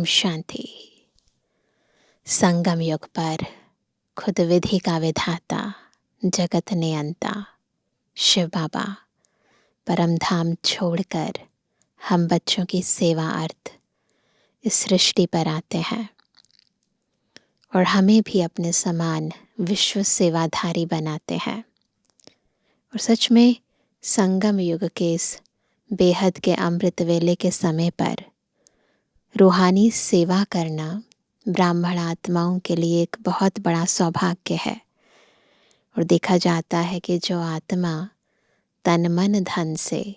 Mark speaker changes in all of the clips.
Speaker 1: शांति। संगम युग पर खुद विधि का विधाता, जगत नियंता शिव बाबा परम धाम छोड़कर हम बच्चों की सेवा अर्थ इस सृष्टि पर आते हैं और हमें भी अपने समान विश्व सेवाधारी बनाते हैं। और सच में संगम युग के इस बेहद के अमृत वेले के समय पर रूहानी सेवा करना ब्राह्मण आत्माओं के लिए एक बहुत बड़ा सौभाग्य है। और देखा जाता है कि जो आत्मा तन मन धन से,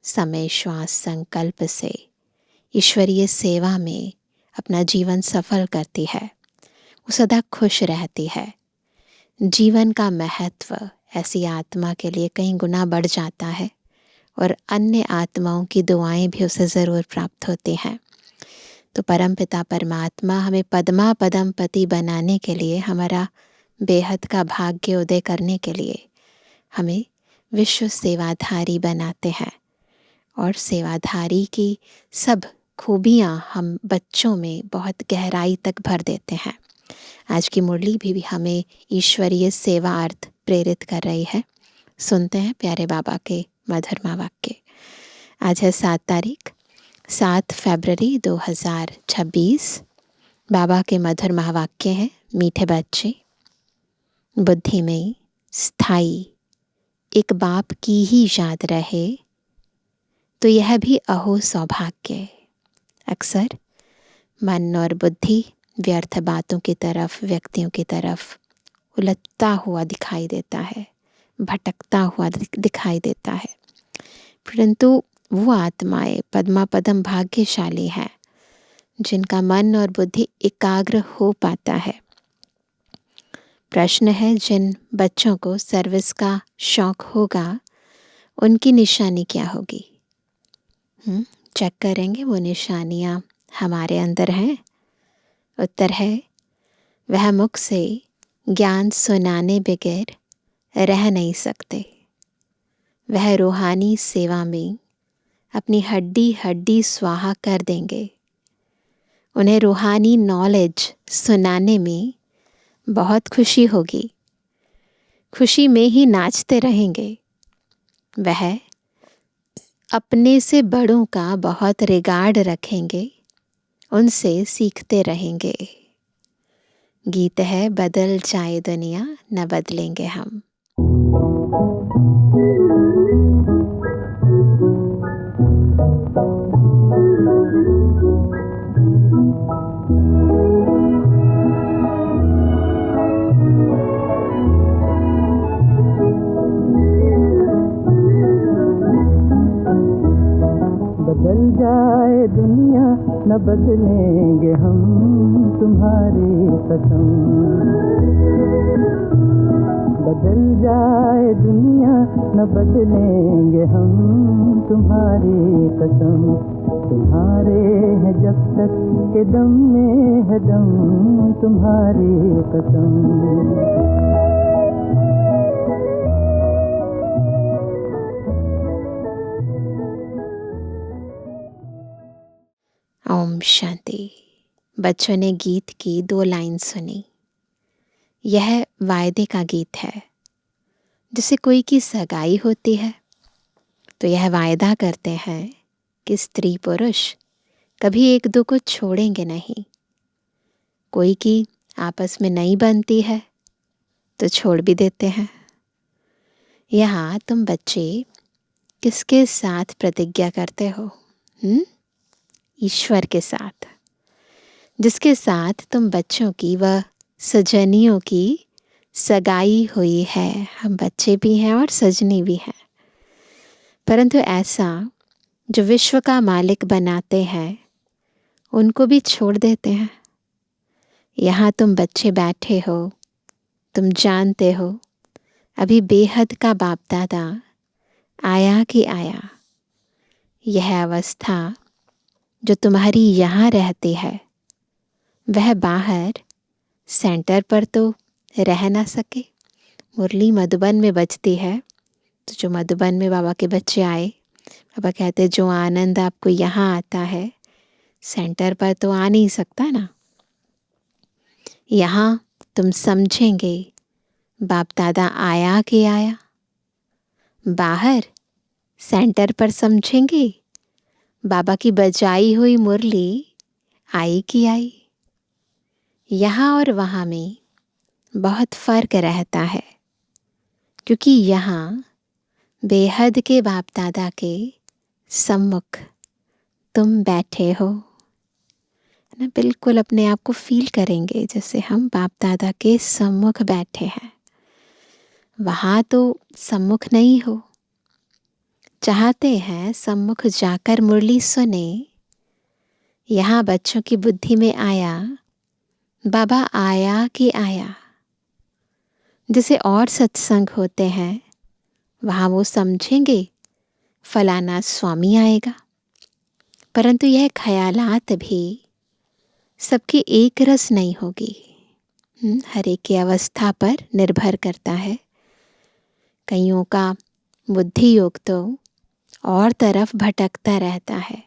Speaker 1: समय श्वास संकल्प से ईश्वरीय सेवा में अपना जीवन सफल करती है, वो सदा खुश रहती है। जीवन का महत्व ऐसी आत्मा के लिए कई गुना बढ़ जाता है और अन्य आत्माओं की दुआएं भी उसे ज़रूर प्राप्त होती हैं। तो परमपिता परमात्मा हमें पद्मा पदम पति बनाने के लिए, हमारा बेहद का भाग्य उदय करने के लिए हमें विश्व सेवाधारी बनाते हैं। और सेवाधारी की सब खूबियाँ हम बच्चों में बहुत गहराई तक भर देते हैं। आज की मुरली भी हमें ईश्वरीय सेवा अर्थ प्रेरित कर रही है। सुनते हैं प्यारे बाबा के मधुरमा वाक्य। आज है 7 फरवरी 2026। बाबा के मधुर महावाक्य हैं, मीठे बच्चे, बुद्धि में स्थायी एक बाप की ही याद रहे तो यह भी अहो सौभाग्य। अक्सर मन और बुद्धि व्यर्थ बातों की तरफ, व्यक्तियों की तरफ उलझता हुआ दिखाई देता है, भटकता हुआ दिखाई देता है, परंतु वो आत्माएं पद्मा पदम भाग्यशाली हैं जिनका मन और बुद्धि एकाग्र हो पाता है। प्रश्न है, जिन बच्चों को सर्विस का शौक होगा उनकी निशानी क्या होगी? चेक करेंगे वो निशानियाँ हमारे अंदर हैं। उत्तर है, वह मुख से ज्ञान सुनाने बगैर रह नहीं सकते। वह रूहानी सेवा में अपनी हड्डी हड्डी स्वाहा कर देंगे। उन्हें रूहानी नॉलेज सुनाने में बहुत खुशी होगी, खुशी में ही नाचते रहेंगे। वह अपने से बड़ों का बहुत रिगार्ड रखेंगे, उनसे सीखते रहेंगे। गीत है, बदल जाए दुनिया न बदलेंगे हम।
Speaker 2: बदल जाए दुनिया न बदलेंगे हम, तुम्हारी कसम। बदल जाए दुनिया न बदलेंगे हम, तुम्हारी कसम। तुम्हारे हैं जब तक के दम में है दम, तुम्हारी कसम।
Speaker 1: ओम शांति। बच्चों ने गीत की 2 लाइन सुनी। यह वायदे का गीत है। जैसे कोई की सगाई होती है तो यह वायदा करते हैं कि स्त्री पुरुष कभी एक दो को छोड़ेंगे नहीं। कोई की आपस में नहीं बनती है तो छोड़ भी देते हैं। यहाँ तुम बच्चे किसके साथ प्रतिज्ञा करते हो? ईश्वर के साथ, जिसके साथ तुम बच्चों की व सजनियों की सगाई हुई है। हम बच्चे भी हैं और सजनी भी हैं, परंतु ऐसा जो विश्व का मालिक बनाते हैं उनको भी छोड़ देते हैं। यहाँ तुम बच्चे बैठे हो, तुम जानते हो अभी बेहद का बाप दादा आया कि आया। यह अवस्था जो तुम्हारी यहाँ रहती है वह बाहर सेंटर पर तो रह ना सके। मुरली मधुबन में बजती है तो जो मधुबन में बाबा के बच्चे आए, बाबा कहते जो आनंद आपको यहाँ आता है सेंटर पर तो आ नहीं सकता ना। यहाँ तुम समझेंगे बाप दादा आया कि आया। बाहर सेंटर पर समझेंगे बाबा की बजाई हुई मुरली आई कि आई। यहाँ और वहाँ में बहुत फर्क रहता है, क्योंकि यहाँ बेहद के बाप दादा के सम्मुख तुम बैठे हो ना। बिल्कुल अपने आप को फील करेंगे जैसे हम बाप दादा के सम्मुख बैठे हैं। वहाँ तो सम्मुख नहीं हो, चाहते हैं सम्मुख जाकर मुरली सुने। यहाँ बच्चों की बुद्धि में आया बाबा आया कि आया। जैसे और सत्संग होते हैं वहाँ वो समझेंगे फलाना स्वामी आएगा, परंतु यह ख्यालात भी सबकी एक रस नहीं होगी। हर एक की अवस्था पर निर्भर करता है। कईयों का बुद्धि योग तो और तरफ भटकता रहता है।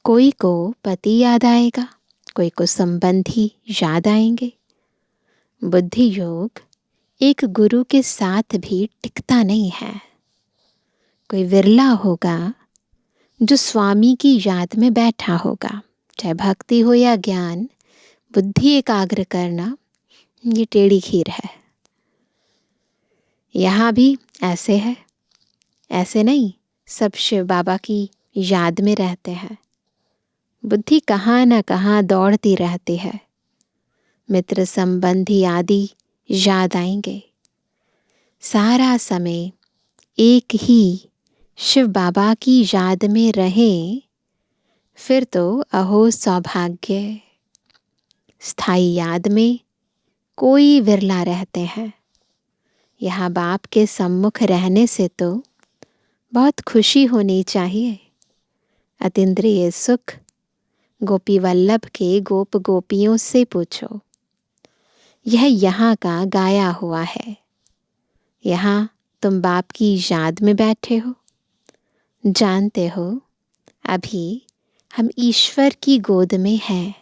Speaker 1: कोई को पति याद आएगा, कोई को संबंधी याद आएंगे। बुद्धि योग एक गुरु के साथ भी टिकता नहीं है। कोई विरला होगा जो स्वामी की याद में बैठा होगा। चाहे भक्ति हो या ज्ञान, बुद्धि एकाग्र करना ये टेढ़ी खीर है। यहाँ भी ऐसे है, ऐसे नहीं सब शिव बाबा की याद में रहते हैं। बुद्धि कहाँ न कहाँ दौड़ती रहती है। मित्र संबंधी आदि याद आएंगे। सारा समय एक ही शिव बाबा की याद में रहें, फिर तो अहो सौभाग्य। स्थायी याद में कोई विरला रहते हैं। यहाँ बाप के सम्मुख रहने से तो बहुत खुशी होनी चाहिए। अतीन्द्रिय सुख गोपी वल्लभ के गोप गोपियों से पूछो। यह यहाँ का गाया हुआ है। यहाँ तुम बाप की याद में बैठे हो। जानते हो अभी हम ईश्वर की गोद में हैं,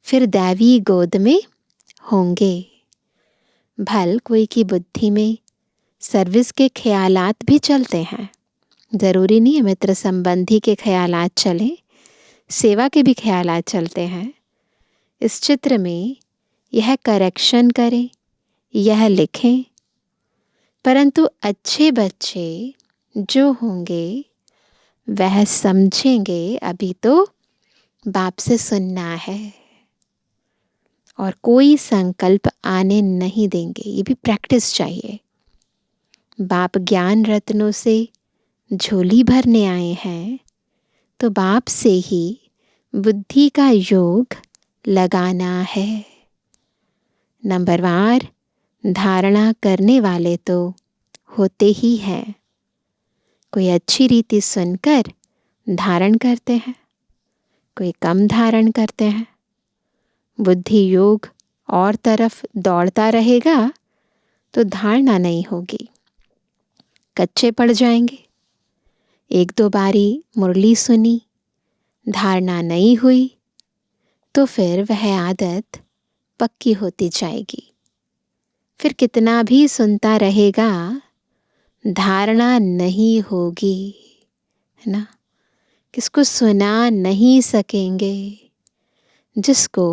Speaker 1: फिर दैवी गोद में होंगे। भल कोई की बुद्धि में सर्विस के ख्यालात भी चलते हैं। ज़रूरी नहीं है मित्र संबंधी के ख्यालात चलें, सेवा के भी ख्यालात चलते हैं। इस चित्र में यह करेक्शन करें, यह लिखें, परंतु अच्छे बच्चे जो होंगे वह समझेंगे अभी तो बाप से सुनना है, और कोई संकल्प आने नहीं देंगे। ये भी प्रैक्टिस चाहिए। बाप ज्ञान रत्नों से झोली भरने आए हैं, तो बाप से ही बुद्धि का योग लगाना है। नंबरवार धारणा करने वाले तो होते ही हैं। कोई अच्छी रीति सुनकर धारण करते हैं, कोई कम धारण करते हैं। बुद्धि योग और तरफ दौड़ता रहेगा तो धारणा नहीं होगी, कच्चे पड़ जाएंगे। एक दो बारी मुरली सुनी, धारणा नहीं हुई, तो फिर वह आदत पक्की होती जाएगी। फिर कितना भी सुनता रहेगा, धारणा नहीं होगी, है ना। किसको सुना नहीं सकेंगे। जिसको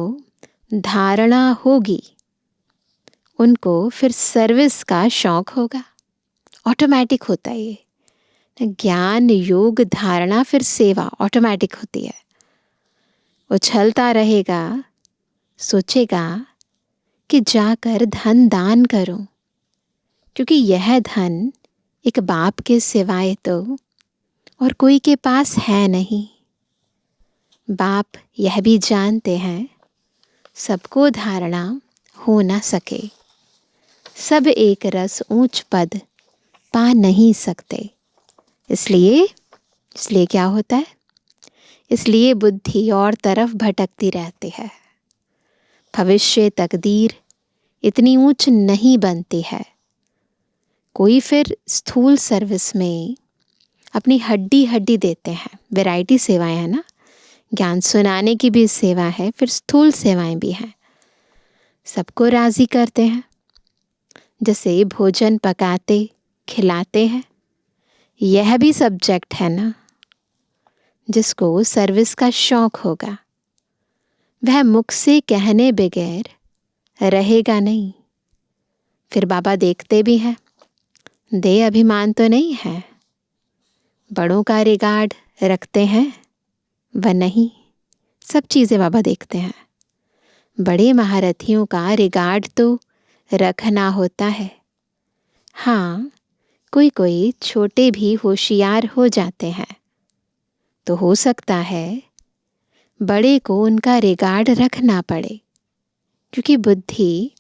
Speaker 1: धारणा होगी उनको फिर सर्विस का शौक होगा। ऑटोमेटिक होता है ये। ज्ञान योग धारणा फिर सेवा ऑटोमेटिक होती है। उछलता रहेगा, सोचेगा कि जाकर धन दान करूं, क्योंकि यह धन एक बाप के सिवाय तो और कोई के पास है नहीं। बाप यह भी जानते हैं सबको धारणा हो न सके, सब एक रस ऊंच पद पा नहीं सकते। इसलिए क्या होता है, इसलिए बुद्धि और तरफ भटकती रहती है। भविष्य तकदीर इतनी ऊंच नहीं बनती है। कोई फिर स्थूल सर्विस में अपनी हड्डी देते हैं। वैरायटी सेवाएं है ना, ज्ञान सुनाने की भी सेवा है, फिर स्थूल सेवाएं भी हैं। सबको राजी करते हैं, जैसे भोजन पकाते खिलाते हैं। यह भी सब्जेक्ट है ना। जिसको सर्विस का शौक होगा वह मुख से कहने बगैर रहेगा नहीं। फिर बाबा देखते भी हैं, दे अभिमान तो नहीं है, बड़ों का रिगार्ड रखते हैं व नहीं। सब चीज़ें बाबा देखते हैं। बड़े महारथियों का रिगार्ड तो रखना होता है। हाँ, कोई कोई छोटे भी होशियार हो जाते हैं, तो हो सकता है बड़े को उनका रिगार्ड रखना पड़े, क्योंकि बुद्धि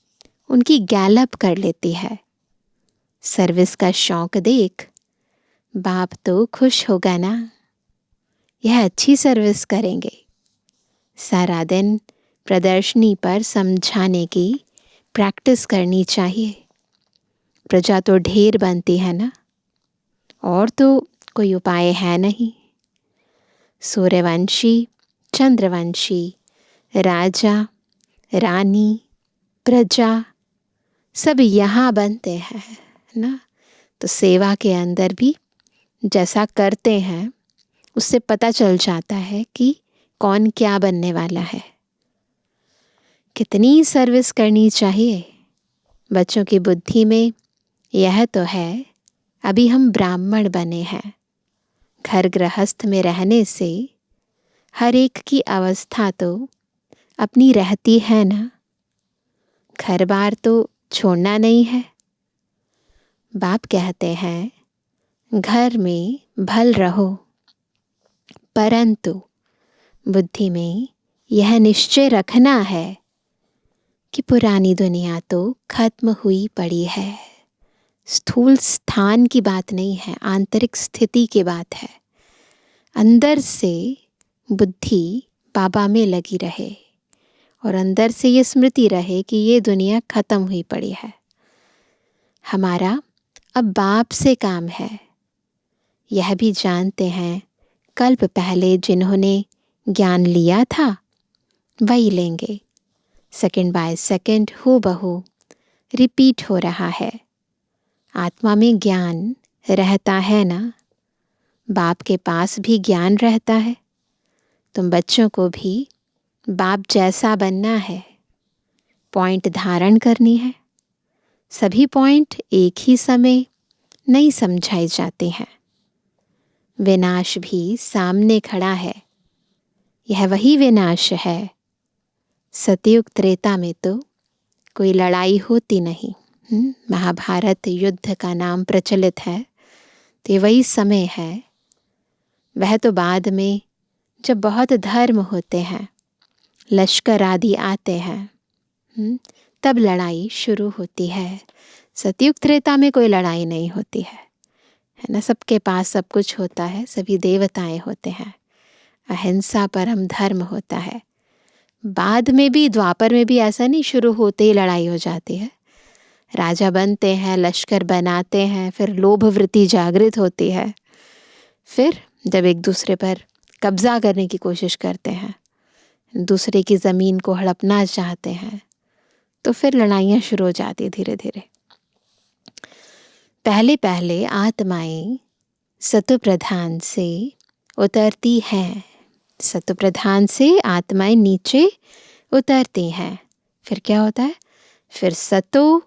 Speaker 1: उनकी गैलप कर लेती है। सर्विस का शौक देख बाप तो खुश होगा ना, यह अच्छी सर्विस करेंगे। सारा दिन प्रदर्शनी पर समझाने की प्रैक्टिस करनी चाहिए। प्रजा तो ढेर बनती है ना, और तो कोई उपाय है नहीं। सूर्यवंशी, चंद्रवंशी, राजा, रानी, प्रजा सब यहाँ बनते हैं ना। तो सेवा के अंदर भी जैसा करते हैं उससे पता चल जाता है कि कौन क्या बनने वाला है। कितनी सर्विस करनी चाहिए। बच्चों की बुद्धि में यह तो है, अभी हम ब्राह्मण बने हैं। घर गृहस्थ में रहने से हर एक की अवस्था तो अपनी रहती है ना। घर बार तो छोड़ना नहीं है। बाप कहते हैं घर में भल रहो, परंतु बुद्धि में यह निश्चय रखना है कि पुरानी दुनिया तो खत्म हुई पड़ी है। स्थूल स्थान की बात नहीं है, आंतरिक स्थिति की बात है। अंदर से बुद्धि बाबा में लगी रहे और अंदर से ये स्मृति रहे कि ये दुनिया खत्म हुई पड़ी है। हमारा अब बाप से काम है। यह भी जानते हैं कल्प पहले जिन्होंने ज्ञान लिया था वही लेंगे। सेकंड बाय सेकंड हूबहू रिपीट हो रहा है। आत्मा में ज्ञान रहता है ना। बाप के पास भी ज्ञान रहता है। तुम बच्चों को भी बाप जैसा बनना है, पॉइंट धारण करनी है। सभी पॉइंट एक ही समय नहीं समझाए जाते हैं। विनाश भी सामने खड़ा है। यह वही विनाश है। सतयुग त्रेता में तो कोई लड़ाई होती नहीं। महाभारत युद्ध का नाम प्रचलित है, तो ये वही समय है। वह तो बाद में जब बहुत धर्म होते हैं, लश्कर आदि आते हैं, तब लड़ाई शुरू होती है। सतयुग त्रेता में कोई लड़ाई नहीं होती है ना। सबके पास सब कुछ होता है, सभी देवताएं होते हैं, अहिंसा परम धर्म होता है। बाद में भी द्वापर में भी ऐसा नहीं शुरू होते ही लड़ाई हो जाती है। राजा बनते हैं, लश्कर बनाते हैं, फिर लोभ वृत्ति जागृत होती है। फिर जब एक दूसरे पर कब्जा करने की कोशिश करते हैं, दूसरे की ज़मीन को हड़पना चाहते हैं, तो फिर लड़ाइयाँ शुरू हो जाती धीरे धीरे। पहले पहले आत्माएं सत्व प्रधान से उतरती हैं। सत्व प्रधान से आत्माएं नीचे उतरती हैं। फिर क्या होता है? फिर सतो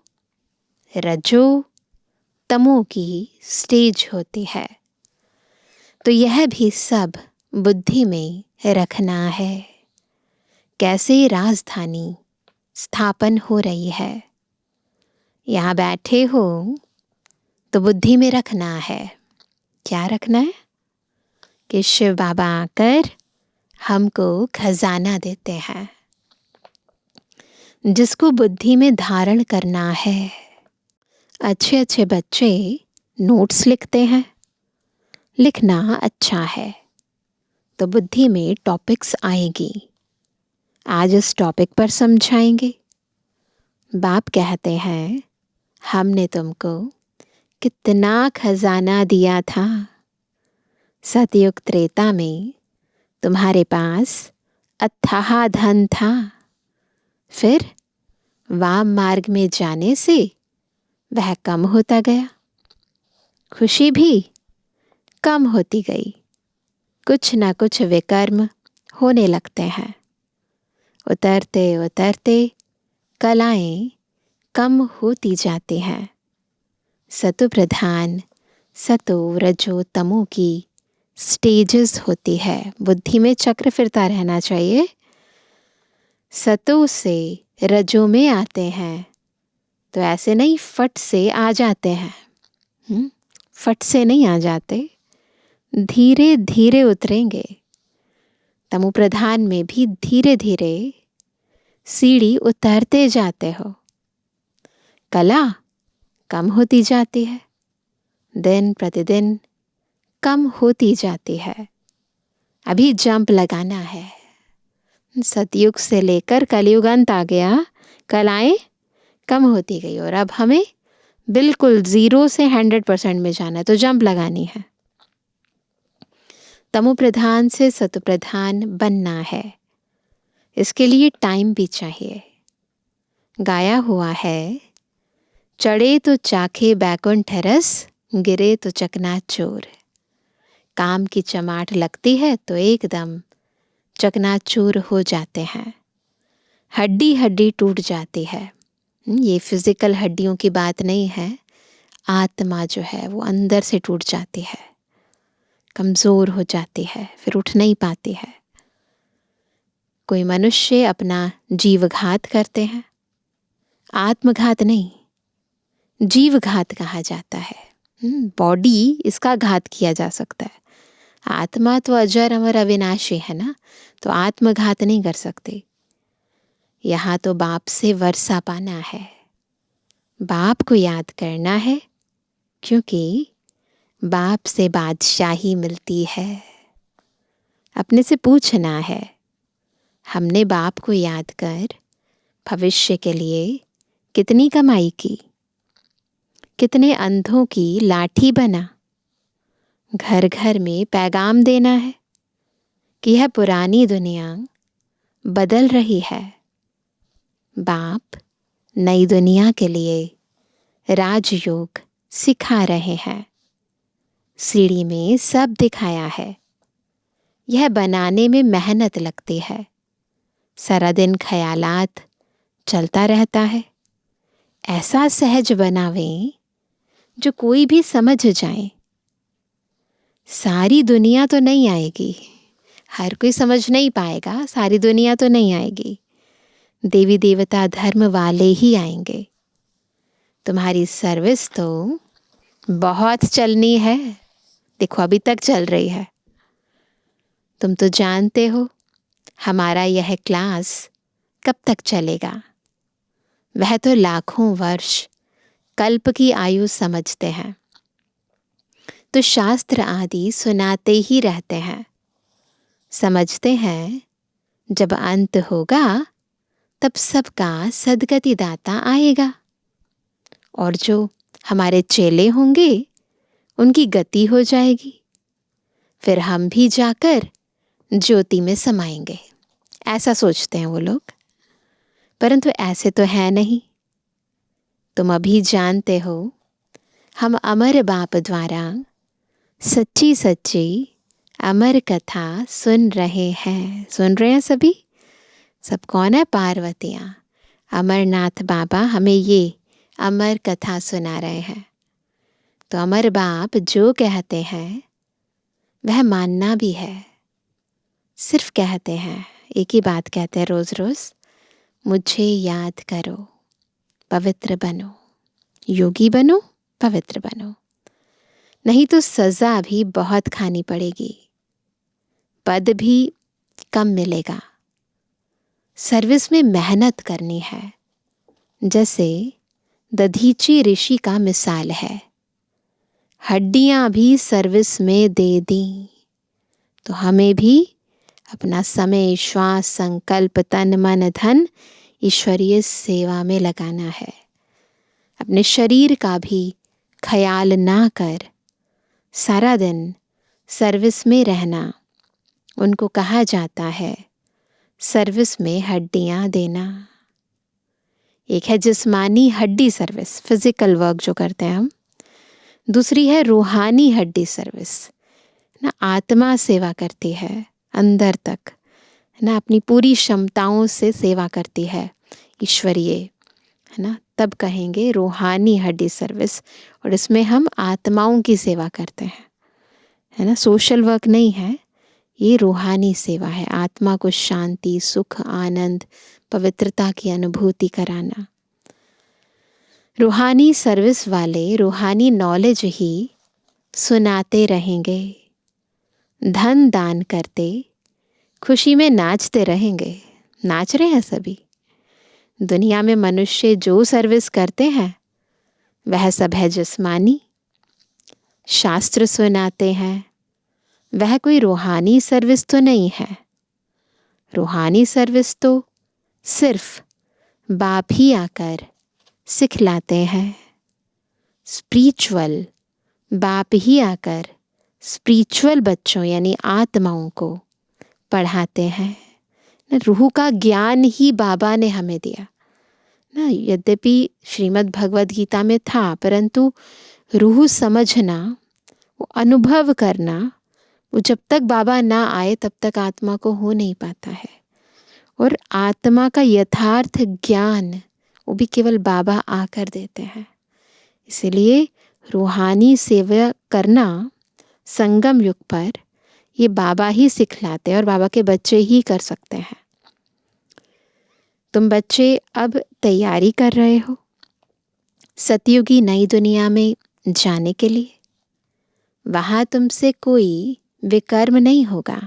Speaker 1: रजो तमो की स्टेज होती है। तो यह भी सब बुद्धि में रखना है। कैसे राजधानी स्थापन हो रही है, यहाँ बैठे हो तो बुद्धि में रखना है। क्या रखना है? कि शिव बाबा आकर हमको खजाना देते हैं, जिसको बुद्धि में धारण करना है। अच्छे अच्छे बच्चे नोट्स लिखते हैं। लिखना अच्छा है तो बुद्धि में टॉपिक्स आएगी। आज इस टॉपिक पर समझाएंगे। बाप कहते हैं हमने तुमको कितना खजाना दिया था। सतयुग त्रेता में तुम्हारे पास अथाह धन था, फिर वाम मार्ग में जाने से वह कम होता गया, खुशी भी कम होती गई। कुछ ना कुछ विकर्म होने लगते हैं। उतरते उतरते कलाएं कम होती जाती हैं। सतो प्रधान, सतो रजो तमो की स्टेजेस होती है। बुद्धि में चक्र फिरता रहना चाहिए। सतो से रजो में आते हैं तो ऐसे नहीं फट से आ जाते हैं। फट से नहीं आ जाते, धीरे धीरे उतरेंगे। तमो प्रधान में भी धीरे धीरे सीढ़ी उतरते जाते हो। कला कम होती जाती है, दिन प्रतिदिन कम होती जाती है। अभी जंप लगाना है। सतयुग से लेकर कलयुग अंत आ गया, कलाएं कम होती गई और अब हमें बिल्कुल 0 से 100% में जाना है, तो जंप लगानी है। तमो प्रधान से सतो प्रधान बनना है। इसके लिए टाइम भी चाहिए। गाया हुआ है, चढ़े तो चाखे बैकुंठ रस, गिरे तो चकनाचूर। काम की चमाट लगती है तो एकदम चकनाचूर हो जाते हैं। हड्डी हड्डी टूट जाती है। ये फिजिकल हड्डियों की बात नहीं है। आत्मा जो है वो अंदर से टूट जाती है, कमज़ोर हो जाती है, फिर उठ नहीं पाती है। कोई मनुष्य अपना जीवघात करते हैं, आत्मघात नहीं, जीवघात कहा जाता है। बॉडी इसका घात किया जा सकता है। आत्मा तो अजर अमर अविनाशी है ना, तो आत्मघात नहीं कर सकते। यहाँ तो बाप से वर्षा पाना है, बाप को याद करना है, क्योंकि बाप से बादशाही मिलती है। अपने से पूछना है, हमने बाप को याद कर भविष्य के लिए कितनी कमाई की, कितने अंधों की लाठी बना। घर घर में पैगाम देना है कि यह पुरानी दुनिया बदल रही है। बाप नई दुनिया के लिए राजयोग सिखा रहे हैं। सीढ़ी में सब दिखाया है। यह बनाने में मेहनत लगती है। सारा दिन ख्यालात चलता रहता है। ऐसा सहज बनावें जो कोई भी समझ जाए। सारी दुनिया तो नहीं आएगी, हर कोई समझ नहीं पाएगा, सारी दुनिया तो नहीं आएगी। देवी देवता धर्म वाले ही आएंगे। तुम्हारी सर्विस तो बहुत चलनी है। देखो अभी तक चल रही है। तुम तो जानते हो हमारा यह क्लास कब तक चलेगा। वह तो लाखों वर्ष कल्प की आयु समझते हैं, तो शास्त्र आदि सुनाते ही रहते हैं। समझते हैं जब अंत होगा तब सबका सदगति दाता आएगा, और जो हमारे चेले होंगे उनकी गति हो जाएगी। फिर हम भी जाकर ज्योति में समाएंगे, ऐसा सोचते हैं वो लोग। परंतु ऐसे तो है नहीं। तुम अभी जानते हो हम अमर बाप द्वारा सच्ची सच्ची अमर कथा सुन रहे हैं। सुन रहे हैं सभी? सब कौन है? पार्वतियाँ। अमरनाथ बाबा हमें ये अमर कथा सुना रहे हैं। तो अमर बाप जो कहते हैं वह मानना भी है। सिर्फ कहते हैं, एक ही बात कहते हैं रोज़ रोज़, मुझे याद करो, पवित्र बनो, योगी बनो, पवित्र बनो। नहीं तो सज़ा भी बहुत खानी पड़ेगी, पद भी कम मिलेगा। सर्विस में मेहनत करनी है। जैसे दधीची ऋषि का मिसाल है। हड्डियां भी सर्विस में दे दी, तो हमें भी अपना समय, श्वास, संकल्प, तन मन धन ईश्वरीय सेवा में लगाना है। अपने शरीर का भी ख्याल ना कर सारा दिन सर्विस में रहना, उनको कहा जाता है सर्विस में हड्डियां देना। एक है जिस्मानी हड्डी सर्विस, फिजिकल वर्क जो करते हैं हम। दूसरी है रूहानी हड्डी सर्विस, ना आत्मा सेवा करती है अंदर तक, है ना, अपनी पूरी क्षमताओं से सेवा करती है ईश्वरीय, है ना, तब कहेंगे रूहानी हड्डी सर्विस। और इसमें हम आत्माओं की सेवा करते हैं, है ना, सोशल वर्क नहीं है, ये रूहानी सेवा है, आत्मा को शांति, सुख, आनंद, पवित्रता की अनुभूति कराना। रूहानी सर्विस वाले रूहानी नॉलेज ही सुनाते रहेंगे, धन दान करते, खुशी में नाचते रहेंगे। नाच रहे हैं सभी। दुनिया में मनुष्य जो सर्विस करते हैं वह सब है जिस्मानी। शास्त्र सुनाते हैं, वह कोई रूहानी सर्विस तो नहीं है। रूहानी सर्विस तो सिर्फ बाप ही आकर सिखलाते हैं। स्पिरिचुअल बाप ही आकर स्पिरिचुअल बच्चों यानी आत्माओं को पढ़ाते हैं। रूह का ज्ञान ही बाबा ने हमें दिया ना। यद्यपि श्रीमद् भगवद गीता में था, परंतु रूह समझना, वो अनुभव करना, वो जब तक बाबा ना आए तब तक आत्मा को हो नहीं पाता है। और आत्मा का यथार्थ ज्ञान वो भी केवल बाबा आकर देते हैं। इसलिए रूहानी सेवा करना संगम युग पर ये बाबा ही सिखलाते हैं और बाबा के बच्चे ही कर सकते हैं। तुम बच्चे अब तैयारी कर रहे हो सतयुगी नई दुनिया में जाने के लिए। वहाँ तुमसे कोई विकर्म नहीं होगा,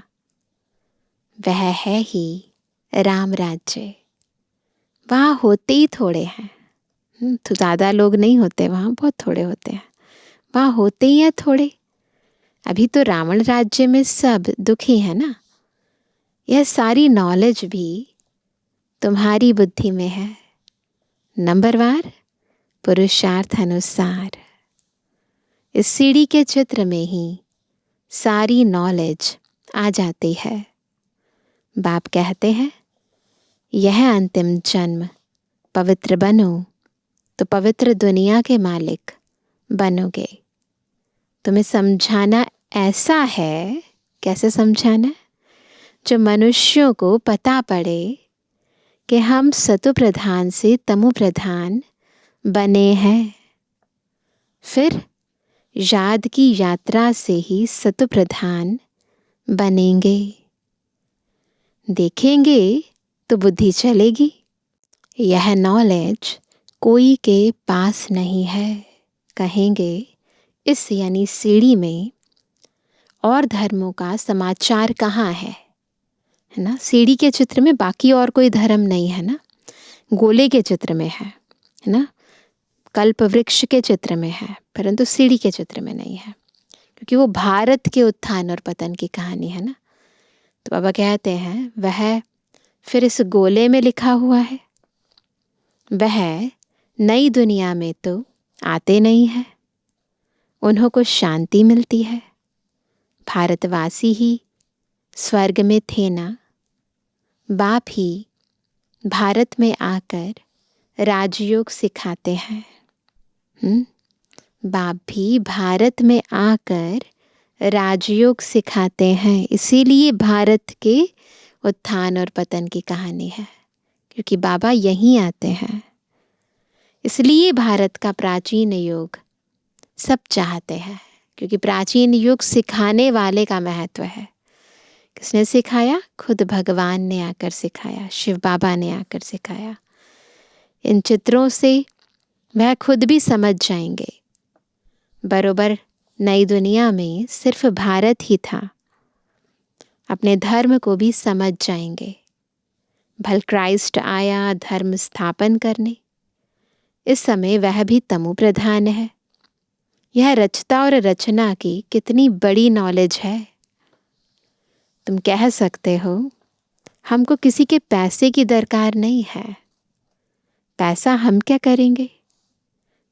Speaker 1: वह है ही राम राज्य। वहाँ होते ही थोड़े हैं, तो ज़्यादा लोग नहीं होते, वहाँ बहुत थोड़े होते हैं। वहाँ होते ही हैं थोड़े। अभी तो रावण राज्य में सब दुखी है ना। यह सारी नॉलेज भी तुम्हारी बुद्धि में है, नंबरवार पुरुषार्थ अनुसार। इस सीढ़ी के चित्र में ही सारी नॉलेज आ जाती है। बाप कहते हैं यह अंतिम जन्म पवित्र बनो तो पवित्र दुनिया के मालिक बनोगे। तुम्हें समझाना ऐसा है, कैसे समझाना, जो मनुष्यों को पता पड़े कि हम सतु प्रधान से तमु प्रधान बने हैं। फिर याद की यात्रा से ही सतु प्रधान बनेंगे। देखेंगे तो बुद्धि चलेगी। यह नॉलेज कोई के पास नहीं है। कहेंगे इस यानी सीढ़ी में और धर्मों का समाचार कहाँ है ना। सीढ़ी के चित्र में बाकी और कोई धर्म नहीं है ना। गोले के चित्र में है ना, कल्प वृक्ष के चित्र में है, परंतु सीढ़ी के चित्र में नहीं है, क्योंकि वो भारत के उत्थान और पतन की कहानी है ना। तो बाबा कहते हैं वह फिर इस गोले में लिखा हुआ है। वह नई दुनिया में तो आते नहीं है, उन्हों को शांति मिलती है। भारतवासी ही स्वर्ग में थे ना। बाप ही भारत में आकर राजयोग सिखाते हैं। बाप भी भारत में आकर राजयोग सिखाते हैं। इसीलिए भारत के उत्थान और पतन की कहानी है, क्योंकि बाबा यहीं आते हैं। इसलिए भारत का प्राचीन युग सब चाहते हैं, क्योंकि प्राचीन युग सिखाने वाले का महत्व है। किसने सिखाया? खुद भगवान ने आकर सिखाया, शिव बाबा ने आकर सिखाया। इन चित्रों से वह खुद भी समझ जाएंगे। बरोबर नई दुनिया में सिर्फ भारत ही था, अपने धर्म को भी समझ जाएंगे। भल क्राइस्ट आया धर्म स्थापन करने, इस समय वह भी तमु प्रधान है। यह रचता और रचना की कितनी बड़ी नॉलेज है। तुम कह सकते हो हमको किसी के पैसे की दरकार नहीं है, पैसा हम क्या करेंगे।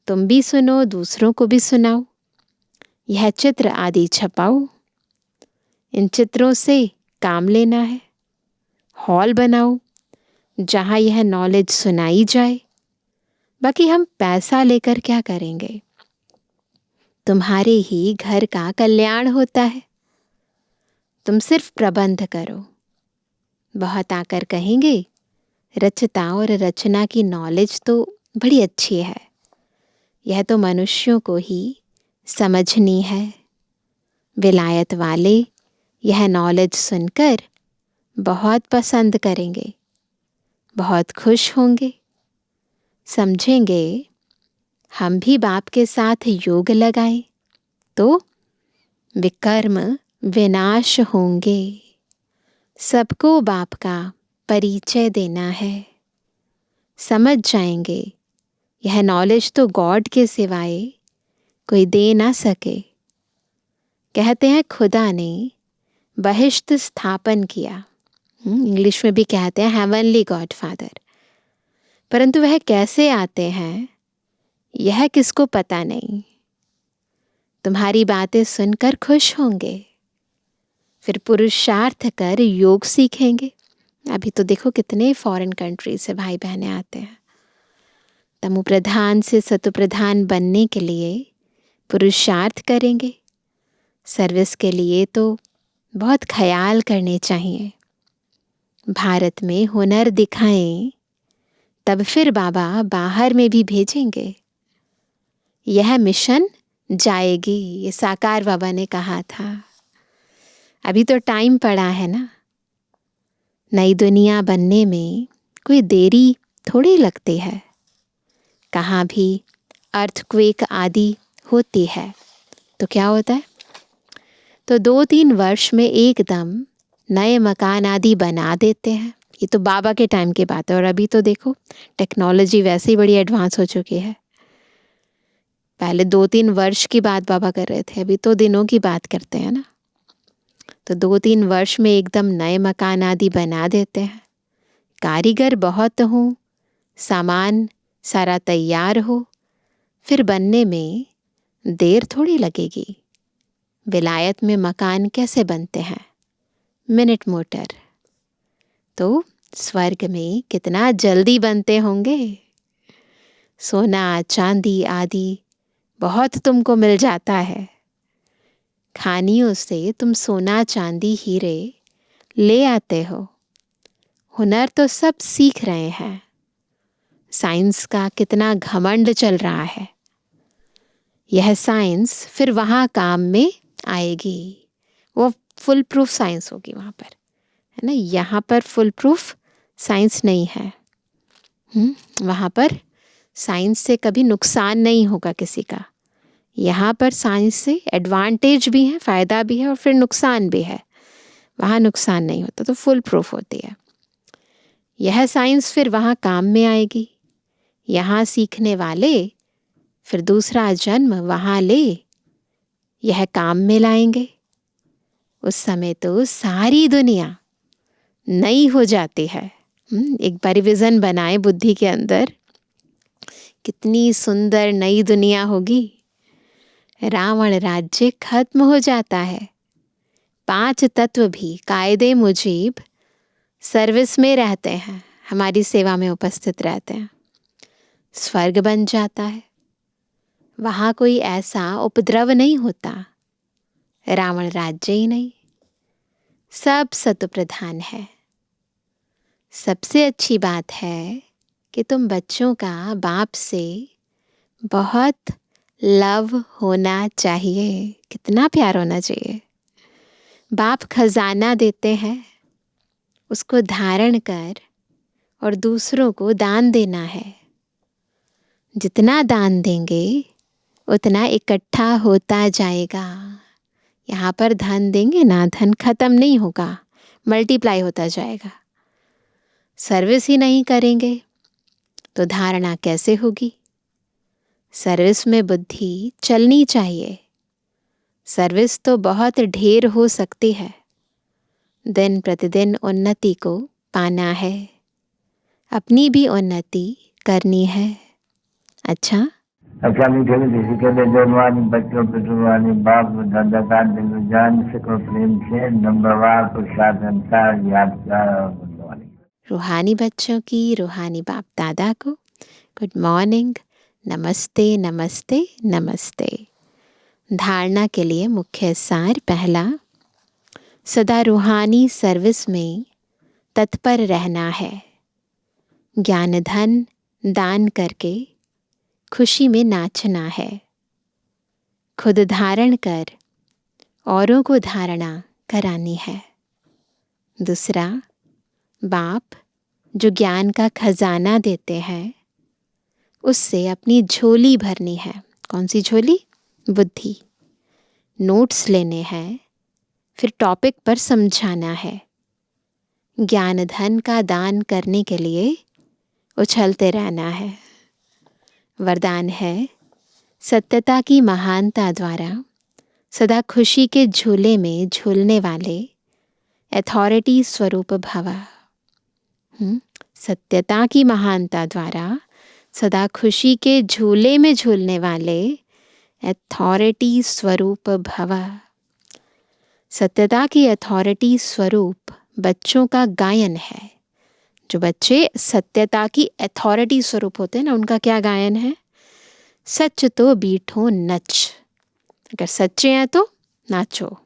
Speaker 1: तुम भी सुनो, दूसरों को भी सुनाओ, यह चित्र आदि छपाओ। इन चित्रों से काम लेना है, हॉल बनाओ जहाँ यह नॉलेज सुनाई जाए। बाकी हम पैसा लेकर क्या करेंगे? तुम्हारे ही घर का कल्याण होता है। तुम सिर्फ प्रबंध करो। बहुत आकर कहेंगे रचता और रचना की नॉलेज तो बड़ी अच्छी है, यह तो मनुष्यों को ही समझनी है। विलायत वाले यह नॉलेज सुनकर बहुत पसंद करेंगे, बहुत खुश होंगे, समझेंगे हम भी बाप के साथ योग लगाएं तो विकर्म विनाश होंगे। सबको बाप का परिचय देना है। समझ जाएंगे यह नॉलेज तो गॉड के सिवाय कोई दे ना सके। कहते हैं खुदा ने बहिश्त स्थापन किया, इंग्लिश में भी कहते हैं हेवनली गॉड फादर, परंतु वह कैसे आते हैं यह किसको पता नहीं। तुम्हारी बातें सुनकर खुश होंगे, फिर पुरुषार्थ कर योग सीखेंगे। अभी तो देखो कितने फॉरेन कंट्री से भाई बहनें आते हैं। तमो प्रधान से सतो प्रधान बनने के लिए पुरुषार्थ करेंगे। सर्विस के लिए तो बहुत ख्याल करने चाहिए। भारत में हुनर दिखाएं तब फिर बाबा बाहर में भी भेजेंगे। यह मिशन जाएगी, ये साकार बाबा ने कहा था। अभी तो टाइम पड़ा है ना। नई दुनिया बनने में कोई देरी थोड़ी लगती है। कहाँ भी अर्थक्वेक आदि होती है तो क्या होता है, तो 2-3 वर्ष में एकदम नए मकान आदि बना देते हैं। ये तो बाबा के टाइम की बात है, और अभी तो देखो टेक्नोलॉजी वैसे ही बड़ी एडवांस हो चुकी है। पहले 2-3 वर्ष की बात बाबा कर रहे थे, अभी तो दिनों की बात करते हैं ना। तो 2-3 वर्ष में एकदम नए मकान आदि बना देते हैं। कारीगर बहुत हो, सामान सारा तैयार हो, फिर बनने में देर थोड़ी लगेगी। विलायत में मकान कैसे बनते हैं? Minute motor. तो स्वर्ग में कितना जल्दी बनते होंगे। सोना चांदी आदि बहुत तुमको मिल जाता है। खानियों से तुम सोना चांदी हीरे ले आते हो। हुनर तो सब सीख रहे हैं। साइंस का कितना घमंड चल रहा है। यह साइंस फिर वहाँ काम में आएगी। वो फुल प्रूफ साइंस होगी वहाँ पर, है ना। यहाँ पर फुल प्रूफ साइंस नहीं है। वहाँ पर साइंस से कभी नुकसान नहीं होगा किसी का। यहाँ पर साइंस से एडवांटेज भी है, फ़ायदा भी है, और फिर नुकसान भी है। वहाँ नुकसान नहीं होता, तो फुल प्रूफ होती है। यह साइंस फिर वहाँ काम में आएगी। यहाँ सीखने वाले फिर दूसरा जन्म वहाँ ले यह काम में लाएंगे। उस समय तो सारी दुनिया नई हो जाती है। एक बार विज़न बनाए बुद्धि के अंदर, कितनी सुंदर नई दुनिया होगी। रावण राज्य खत्म हो जाता है। 5 तत्व भी कायदे मुजीब सर्विस में रहते हैं, हमारी सेवा में उपस्थित रहते हैं। स्वर्ग बन जाता है। वहाँ कोई ऐसा उपद्रव नहीं होता। रावण राज्य ही नहीं, सब सत्व प्रधान है। सबसे अच्छी बात है कि तुम बच्चों का बाप से बहुत लव होना चाहिए। कितना प्यार होना चाहिए। बाप खजाना देते हैं, उसको धारण कर और दूसरों को दान देना है। जितना दान देंगे उतना इकट्ठा होता जाएगा। यहाँ पर धन देंगे ना, धन खत्म नहीं होगा, मल्टीप्लाई होता जाएगा। सर्विस ही नहीं करेंगे तो धारणा कैसे होगी? सर्विस में बुद्धि चलनी चाहिए। सर्विस तो बहुत ढेर हो सकती है। दिन प्रतिदिन उन्नति को पाना है, अपनी भी उन्नति करनी है। अच्छा,
Speaker 3: अच्छा मीठे मीठे कहते जवानी बच्चों पे रूहानी बाप दादा का दिल जान सको प्रेम से नंबरवार प्रसाद अंसार याद वाली।
Speaker 1: रूहानी बच्चों की रूहानी बाप दादा को गुड मॉर्निंग, नमस्ते नमस्ते नमस्ते। धारणा के लिए मुख्य सार पहला, सदा रूहानी सर्विस में तत्पर रहना है। ज्ञान धन दान करके खुशी में नाचना है। खुद धारण कर औरों को धारणा करानी है। दूसरा, बाप जो ज्ञान का खजाना देते हैं उससे अपनी झोली भरनी है। कौन सी झोली? बुद्धि। नोट्स लेने हैं, फिर टॉपिक पर समझाना है। ज्ञान धन का दान करने के लिए उछलते रहना है। वरदान है, सत्यता की महानता द्वारा सदा खुशी के झूले में झूलने वाले अथॉरिटी स्वरूप भव। सत्यता की महानता द्वारा सदा खुशी के झूले में झूलने वाले अथॉरिटी स्वरूप भव। सत्यता की अथॉरिटी स्वरूप बच्चों का गायन है। जो बच्चे सत्यता की अथॉरिटी स्वरूप होते हैं ना, उनका क्या गायन है? सच तो बीठो नच। अगर सच्चे हैं तो नाचो।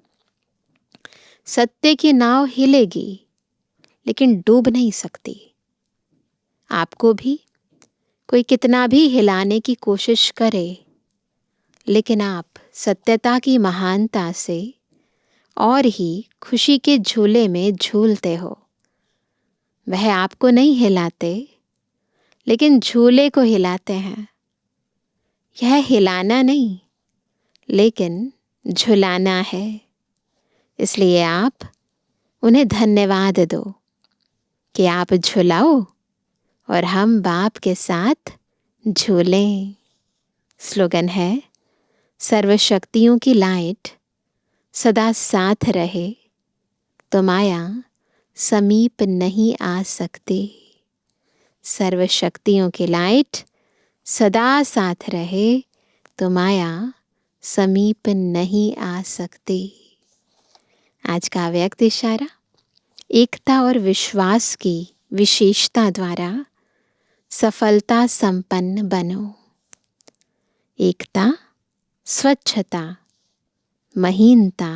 Speaker 1: सत्य की नाव हिलेगी लेकिन डूब नहीं सकती। आपको भी कोई कितना भी हिलाने की कोशिश करे, लेकिन आप सत्यता की महानता से और ही खुशी के झूले में झूलते हो। वह आपको नहीं हिलाते, लेकिन झूले को हिलाते हैं। यह हिलाना नहीं, लेकिन झुलाना है। इसलिए आप उन्हें धन्यवाद दो कि आप झुलाओ और हम बाप के साथ झूलें। स्लोगन है, सर्वशक्तियों की लाइट सदा साथ रहे तो माया समीप नहीं आ सकती। सर्वशक्तियों की लाइट सदा साथ रहे तो माया समीप नहीं आ सकती। आज का व्यक्त इशारा, एकता और विश्वास की विशेषता द्वारा सफलता संपन्न बनो। एकता, स्वच्छता, महीनता,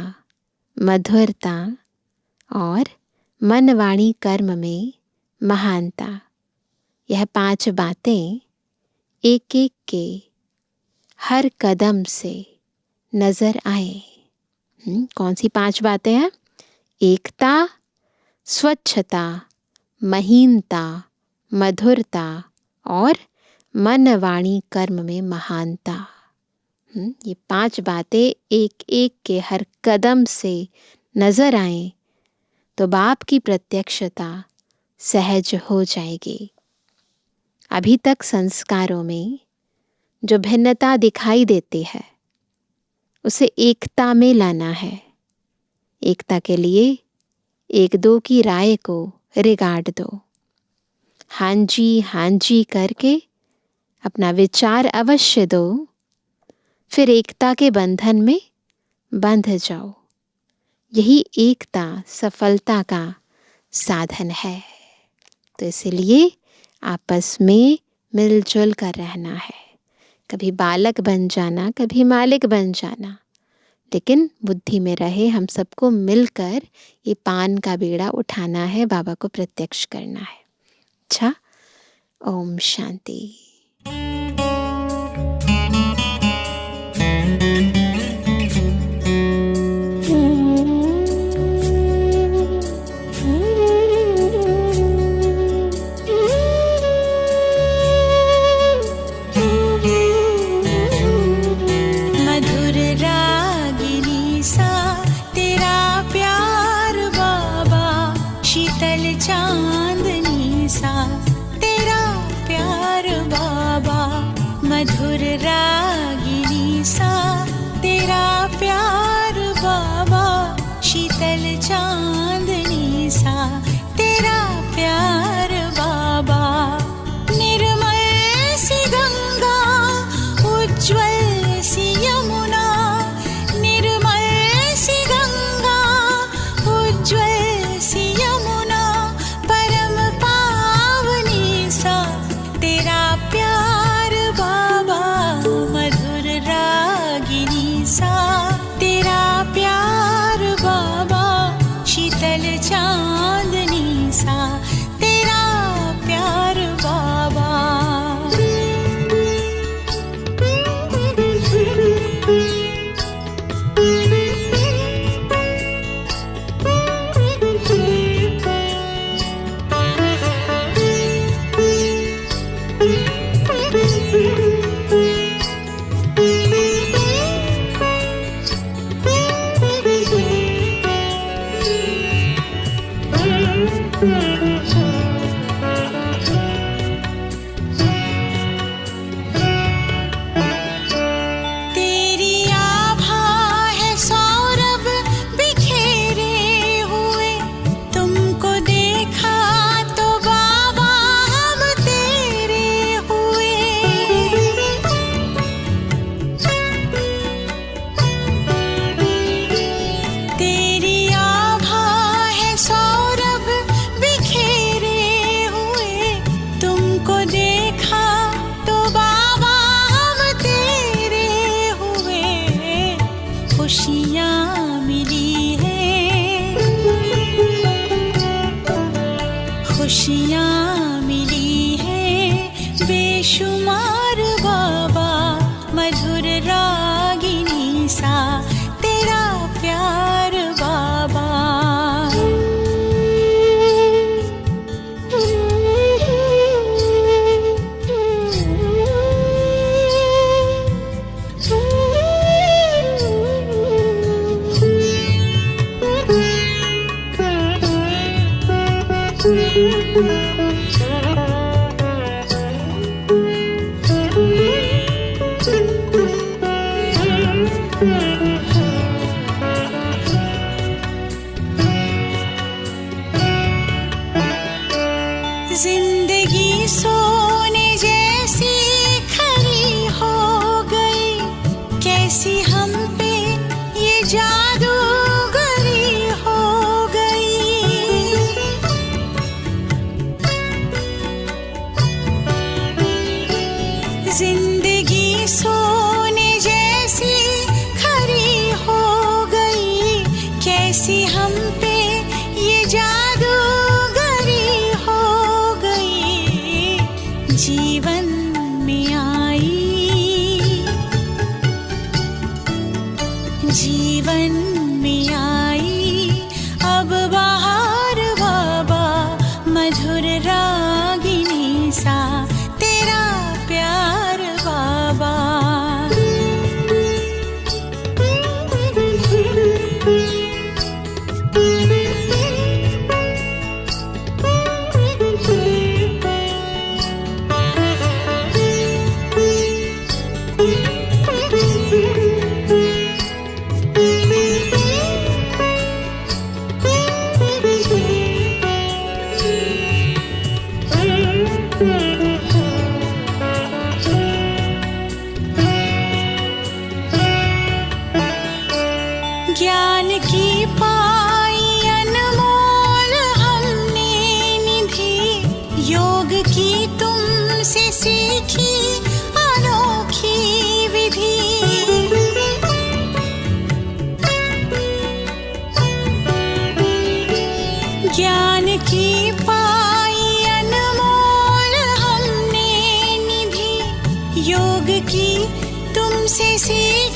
Speaker 1: मधुरता और मन वाणी कर्म में महानता, यह 5 बातें एक एक के हर कदम से नजर आए। कौन सी 5 बातें हैं? एकता, स्वच्छता, महीनता, मधुरता और मन वाणी कर्म में महानता। ये 5 बातें एक एक के हर कदम से नजर आए तो बाप की प्रत्यक्षता सहज हो जाएगी। अभी तक संस्कारों में जो भिन्नता दिखाई देती है उसे एकता में लाना है। एकता के लिए 1-2 की राय को रिगार्ड दो। हाँ जी करके अपना विचार अवश्य दो, फिर एकता के बंधन में बंध जाओ। यही एकता सफलता का साधन है। तो इसलिए आपस में मिलजुल कर रहना है। कभी बालक बन जाना, कभी मालिक बन जाना, लेकिन बुद्धि में रहे हम सबको मिलकर ये पान का बीड़ा उठाना है, बाबा को प्रत्यक्ष करना है। अच्छा, ओम शांति।
Speaker 4: मधुर रागिनी सा तेरा प्यार बाबा, शीतल चांदनी सा तेरा प्यार बाबा, निर्मल सी गंगा मिली है, खुशियाँ मिली है बेशुमार बाबा, मधुर रागिनी सा तेरा प्यार बाबा। जिंदगी सोने जैसी खरी हो गई, कैसी हम पे ये जादूगरी हो गई। जिंदगी सोने जैसी खरी हो गई, कैसी हम पे ये जादूगरी हो गई। जीवन में आई, जीवन में आई अब बहार बाबा, मधुर रागिनी सा तेरा प्यार बाबा। ज्ञान की पाई अनमोल हमने निधि, योग की तुमसे सीखी अनोखी विधि। ज्ञान की पाई अनमोल हमने निधि, योग की तुमसे सीखी